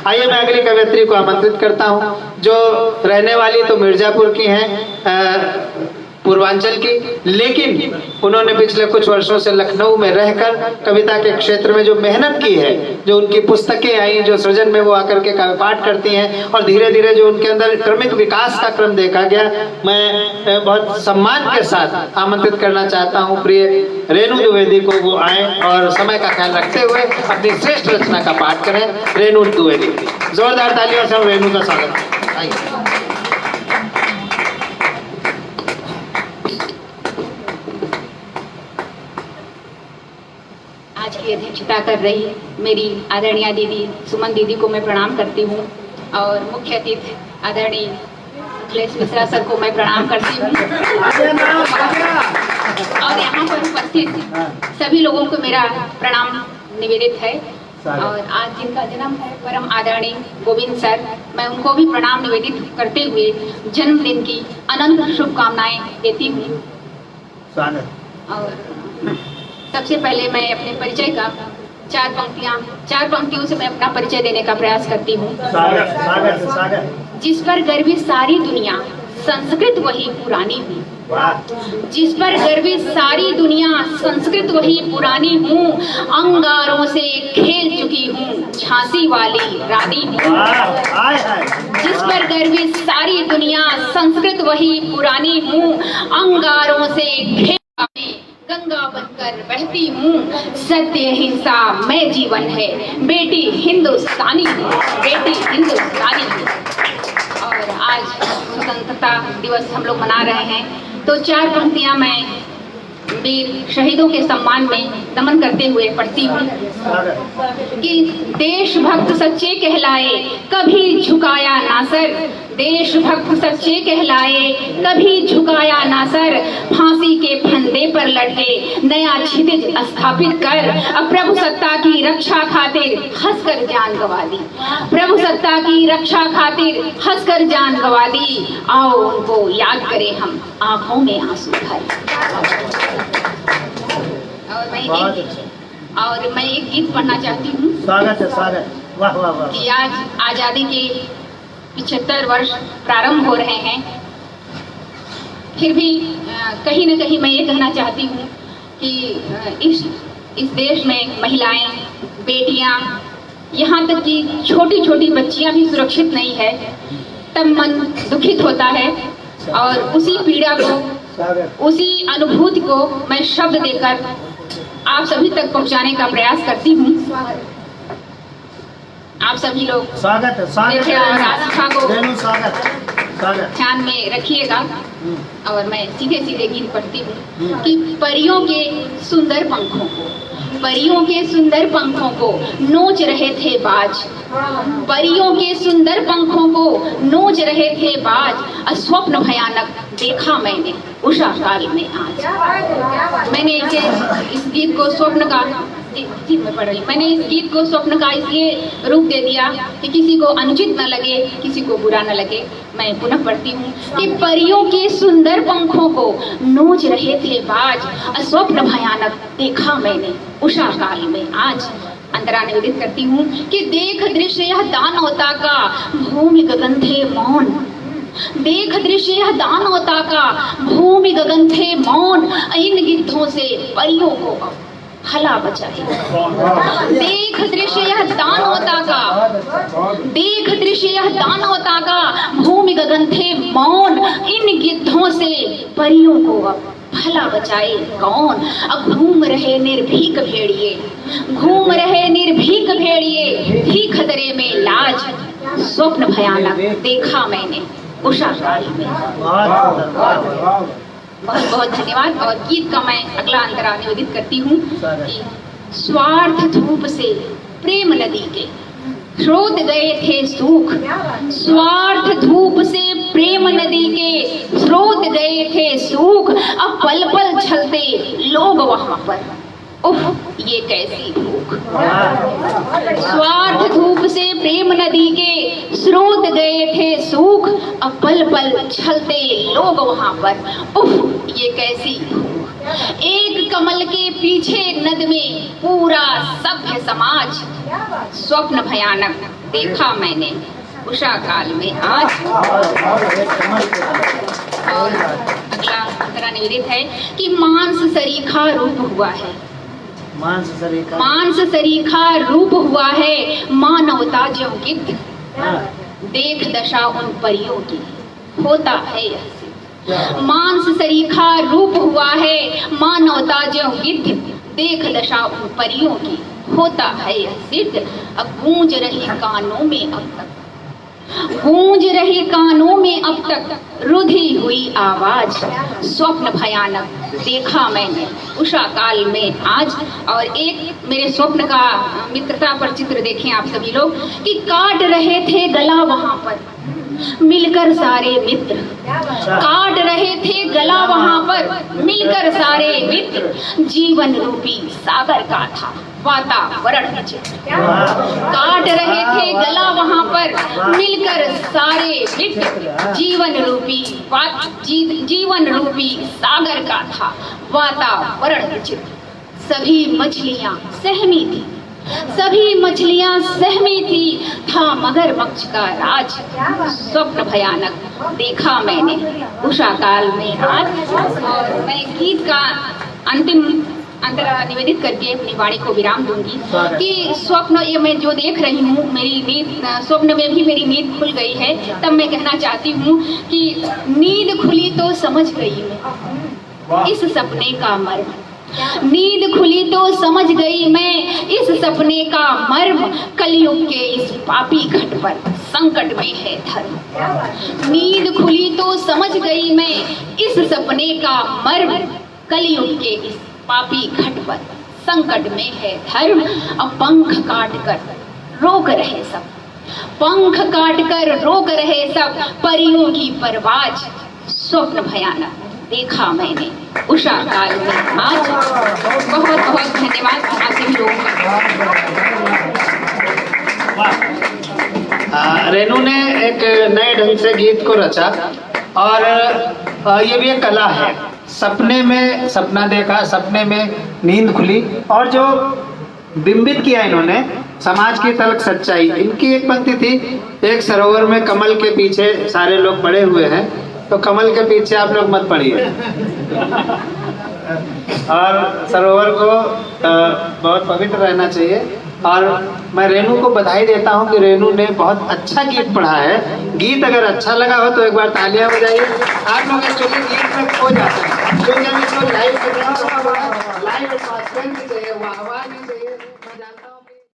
आइए मैं अगली कवयित्री को आमंत्रित करता हूँ, जो रहने वाली तो मिर्जापुर की हैं, पूर्वांचल की, लेकिन उन्होंने पिछले कुछ वर्षों से लखनऊ में रहकर कविता के क्षेत्र में जो मेहनत की है, जो उनकी पुस्तकें आई, जो सृजन में वो आकर के काव्य पाठ करती हैं और धीरे धीरे जो उनके अंदर क्रमिक विकास का क्रम देखा गया, मैं बहुत सम्मान के साथ आमंत्रित करना चाहता हूँ प्रिय रेणु द्विवेदी को, वो आए और समय का ख्याल रखते हुए अपनी श्रेष्ठ रचना का पाठ करें। रेणु द्विवेदी, जोरदार तालियों से रेणु का स्वागत। आइए। आज की अध्यक्षता कर रही मेरी आदरणीय दीदी सुमन दीदी को मैं प्रणाम करती हूँ और मुख्य अतिथि आदरणीय अखिलेश मिश्रा सर को मैं प्रणाम करती हूँ और यहाँ पर उपस्थित सभी लोगों को मेरा प्रणाम निवेदित है। और आज जिनका जन्म है परम आदरणीय गोविंद सर, मैं उनको भी प्रणाम निवेदित करते हुए जन्मदिन की अनंत शुभकामनाएं देती हूँ। और सबसे पहले मैं अपने परिचय का चार पंक्तियों से मैं अपना परिचय देने का प्रयास करती हूँ। जिस पर गर्वी सारी दुनिया, संस्कृत वही पुरानी हूँ। जिस पर गर्वी सारी दुनिया, संस्कृत वही पुरानी हूँ। अंगारों से खेल चुकी हूँ, झांसी वाली रानी हूँ। जिस पर गर्वी सारी दुनिया, संस्कृत वही पुरानी हूँ। अंगारों से खेल गंगा बनकर बहती हूँ। सत्य हिंसा में जीवन है, बेटी हिंदुस्तानी हूँ, बेटी हिंदुस्तानी हूँ। और आज स्वतंत्रता दिवस हम लोग मना रहे हैं, तो चार पंक्तियां मैं वीर शहीदों के सम्मान में नमन करते हुए पढ़ती हूँ कि देशभक्त सच्चे कहलाए, कभी झुकाया ना सर। देशभक्त सच्चे कहलाए, कभी झुकाया ना सर। फांसी के फंदे पर लटके, नया क्षितिज स्थापित कर। अब प्रभु सत्ता की रक्षा खातिर हंसकर जान गंवा दी। प्रभु सत्ता की रक्षा खातिर हंसकर जान गंवा दी। आओ उनको याद करें हम, आंखों में आंसू भर। और मैं एक गीत पढ़ना चाहती हूँ। स्वागत है, स्वागत। वाह वाह वाह। कि आज आजादी के 75 वर्ष प्रारंभ हो रहे हैं, फिर भी कहीं न कहीं मैं ये कहना चाहती हूँ कि इस देश में महिलाएं, बेटियां, यहाँ तक कि छोटी छोटी बच्चियां भी सुरक्षित नहीं है, तब मन दुखित होता है। और उसी पीड़ा को, उसी अनुभूति को मैं शब्द देकर आप सभी तक पहुंचाने का प्रयास करती हूँ। आप सभी लोग स्वागत है, स्वागत है, और आस्था को स्वागत ध्यान में रखिएगा। और मैं सीधे सीधे गीत पढ़ती हूँ कि परियों के सुंदर पंखों को, परियों के सुंदर पंखों को नोच रहे थे बाज। परियों के सुंदर पंखों को नोच रहे थे बाज। स्वप्न भयानक देखा मैंने उषा काल में आज। मैंने इस गीत को स्वप्न का में पढ़ रही, मैंने इस गीत को स्वप्न का इसलिए रूप दे दिया कि किसी को अनुचित न लगे, किसी को बुरा न लगे। मैं पुनः पढ़ती हूँ कि परियों के सुंदर पंखों को नोच रहे थे बाज। स्वप्न भयानक देखा मैंने उषा काल में आज। अंतरा निवेदित करती हूँ कि देख दृश्य यह दानवता का, भूमि गगन थे मौन। देख दृश्य यह दानवता का, भूमि गगन थे मौन। इन गिद्धों से परियों को भला बचाए। देख दृश्य यह दानवता का, देख दृश्य यह दानवता का, भूमि गगन थे मौन। इन गिद्धों से परियों को भला बचाए कौन। अब घूम रहे निर्भीक भेड़िए, घूम रहे निर्भीक भेड़िए, थी खतरे में लाज। स्वप्न भयानक देखा मैंने उषा काल में। बहुत बहुत धन्यवाद। और गीत का मैं अगला अंतरा निवेदित करती हूँ कि स्वार्थ धूप से प्रेम नदी के स्रोत गए थे सूख। स्वार्थ धूप से प्रेम नदी के स्रोत गए थे सूख। अब पल पल छलते लोग वहां पर, उफ ये कैसी भूख। स्वार्थ धूप से प्रेम नदी के स्रोत गए थे सूख। अब पल पल छलते लोग वहां पर, उफ ये कैसी भूख। एक कमल के पीछे नद में पूरा सभ्य समाज, स्वप्न भयानक देखा मैंने उषा काल में आज। और अगला अंतरा निवेदित है कि मांस सरीखा रूप हुआ है, मांस सरीखा रूप हुआ है, मानवता जो गिद्ध, देख दशा उन परियों की होता है यह सिद्ध। मांस सरीखा रूप हुआ है, मानवता जो गिद्ध, देख दशा उन परियों की होता है यह सिद्ध। अब गूंज रही कानों में अब तक, गूंज रही कानों में अब तक रुधी हुई आवाज, स्वप्न भयानक देखा मैंने उषा काल में आज। और एक मेरे स्वप्न का मित्रता पर चित्र देखें आप सभी लोग कि काट रहे थे गला वहां पर मिलकर सारे मित्र, काट रहे थे गला वहां पर मिलकर सारे मित्र, जीवन रूपी सागर का था वातावरण विचित्र। काट रहे थे गला वहां पर मिलकर सारे मित्र, जीवन रूपी सागर का था वातावरण विचित्र। सभी मछलियां सहमी थी, सभी मछलियां सहमी थी, था मगरमच्छ का राज, स्वप्न भयानक देखा मैंने उषा काल में आज। और मैं गीत का अंतिम अंतरा निवेदित करके अपनी वाणी को विराम दूंगी कि स्वप्न ये मैं जो देख रही हूँ, मेरी नींद, स्वप्न में भी मेरी नींद खुल गई है। तब मैं कहना चाहती हूँ कि नींद खुली तो समझ गई मैं इस सपने का मर्म, नींद खुली तो समझ गई मैं इस सपने का मर्म, कलयुग के इस पापी घट पर संकट में है धर्म। नींद खुली तो समझ गई मैं इस सपने का मर्म, कलयुग के इस पापी घट पर संकट में है धर्म। अब पंख काट कर रोक रहे सब, पंख काट कर रोक रहे सब, परियों की परवाज, स्वप्न भयानक देखा मैंने उषा काल में आज। बहुत बहुत धन्यवाद आप सभी लोगों का। रेनू ने एक नए ढंग से गीत को रचा और ये भी एक कला है। सपने में सपना देखा, सपने में नींद खुली और जो बिंबित किया इन्होंने समाज की तलक सच्चाई। इनकी एक पंक्ति थी, एक सरोवर में कमल के पीछे सारे लोग पड़े हुए हैं, तो कमल के पीछे आप लोग मत पड़िए। और सरोवर को बहुत पवित्र रहना चाहिए। और मैं रेनू को बधाई देता हूं कि रेनू ने बहुत अच्छा गीत पढ़ा है। गीत अगर अच्छा लगा हो तो एक बार तालियां बजाइए। आप लोग एक्चुअली गीत में खो जाते हैं क्योंकि हम इसको लाइव कर रहे हैं, लाइव वाह वाह